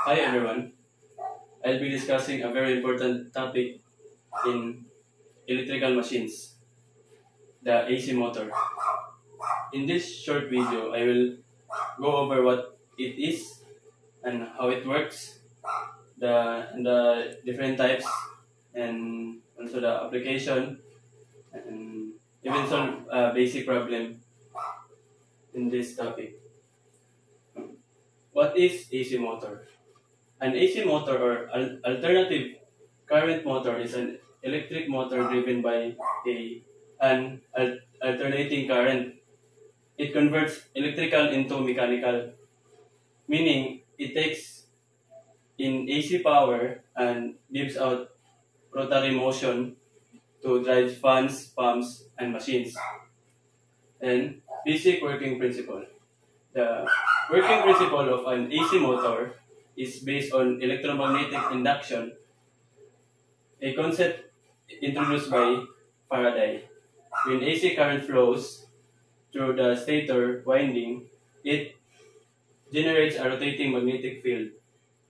Hi everyone. I'll be discussing a very important topic in electrical machines, the AC motor. In this short video, I will go over what it is and how it works, the different types, and also the application, and even solve a basic problem in this topic. What is AC motor? An AC motor or alternative current motor is an electric motor driven by an alternating current. It converts electrical into mechanical, meaning it takes in AC power and gives out rotary motion to drive fans, pumps, and machines. And basic working principle. The working principle of an AC motor is based on electromagnetic induction, a concept introduced by Faraday. When AC current flows through the stator winding, it generates a rotating magnetic field.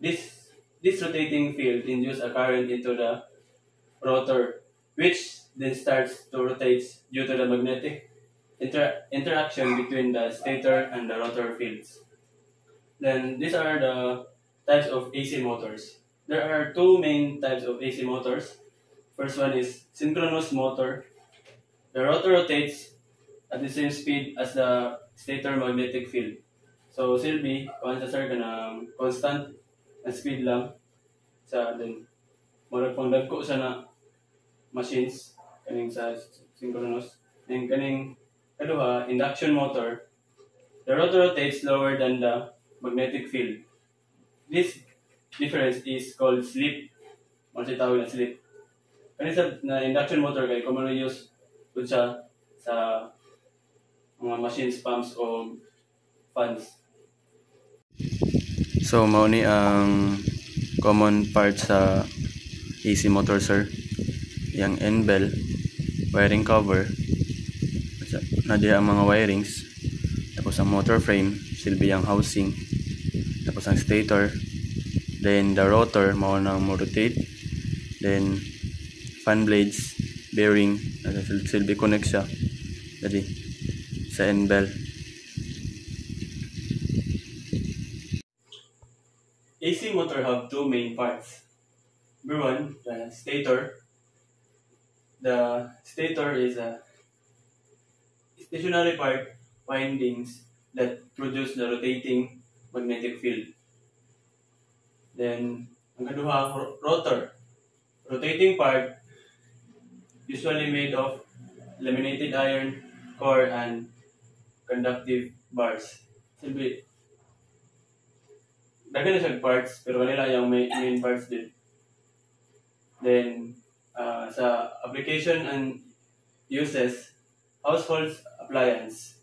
This rotating field induces a current into the rotor, which then starts to rotate due to the magnetic interaction between the stator and the rotor fields. Then these are the types of AC motors. There are two main types of AC motors. First one is synchronous motor. The rotor rotates at the same speed as the stator magnetic field. So silbi, kung sa sir ka na constant na speed lang sa then murag pang dagko sa na machines kaning sa synchronous. And kaning kaduha, induction motor. The rotor rotates slower than the magnetic field. This difference is called slip. Ano siya tawag na slip? Kanisa na induction motor kay commonly use po siya sa mga machines, pumps o fans. So mao ni ang common part sa AC motor sir. Yang end bell, wiring cover, na diha ang mga wirings, tapos ang motor frame, silbi ang housing, tapos ang stator, then the rotor mao nang mo rotate, then fan blades, bearing, silbi connect siya dali sa end bell. AC motor have two main parts. Number one, the stator. The stator is a stationary part windings that produce the rotating magnetic field. Then, ang kaduha, rotor. Rotating part, usually made of laminated iron core and conductive bars. Silbi, dagan na siya parts, pero kanila yung main parts din. Then, sa application and uses, household appliance.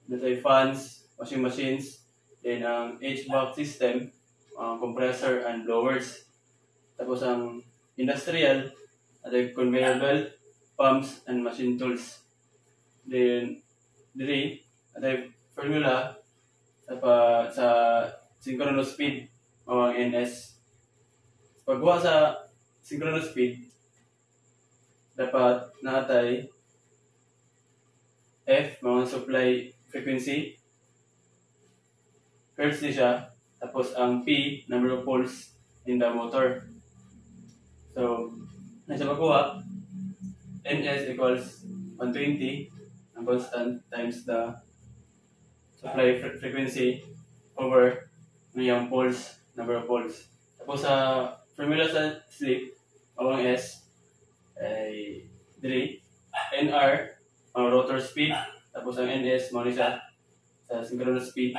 Let's say fans, washing machines, then ang HVAC system, compressor and blowers. Tapos ang industrial, at conveyor belt, pumps and machine tools. Then, diri, at formula sa synchronous speed o ang NS. Pagkuha sa synchronous speed, dapat naatay F, mga supply frequency, hertz di siya, tapos ang P, number of poles in the motor. So, nasa pagkuha, NS equals 120, ang constant, times the supply frequency over yung poles, number of poles. Tapos sa formula sa slip, o ang S, ay 3, NR, ang rotor speed, tapos ang NS, muna siya sa synchronous speed.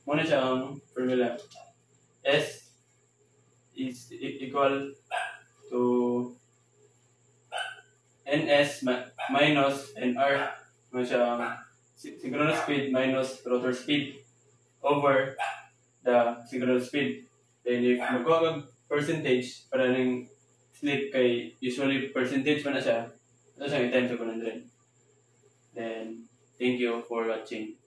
Muna siya ang formula. S is equal to NS minus NR, muna siya ang synchronous speed minus rotor speed over the synchronous speed. Then if magkuha kag percentage para ng slip kay usually percentage pa na siya, ito siya i-times sa 100. Then thank you for watching.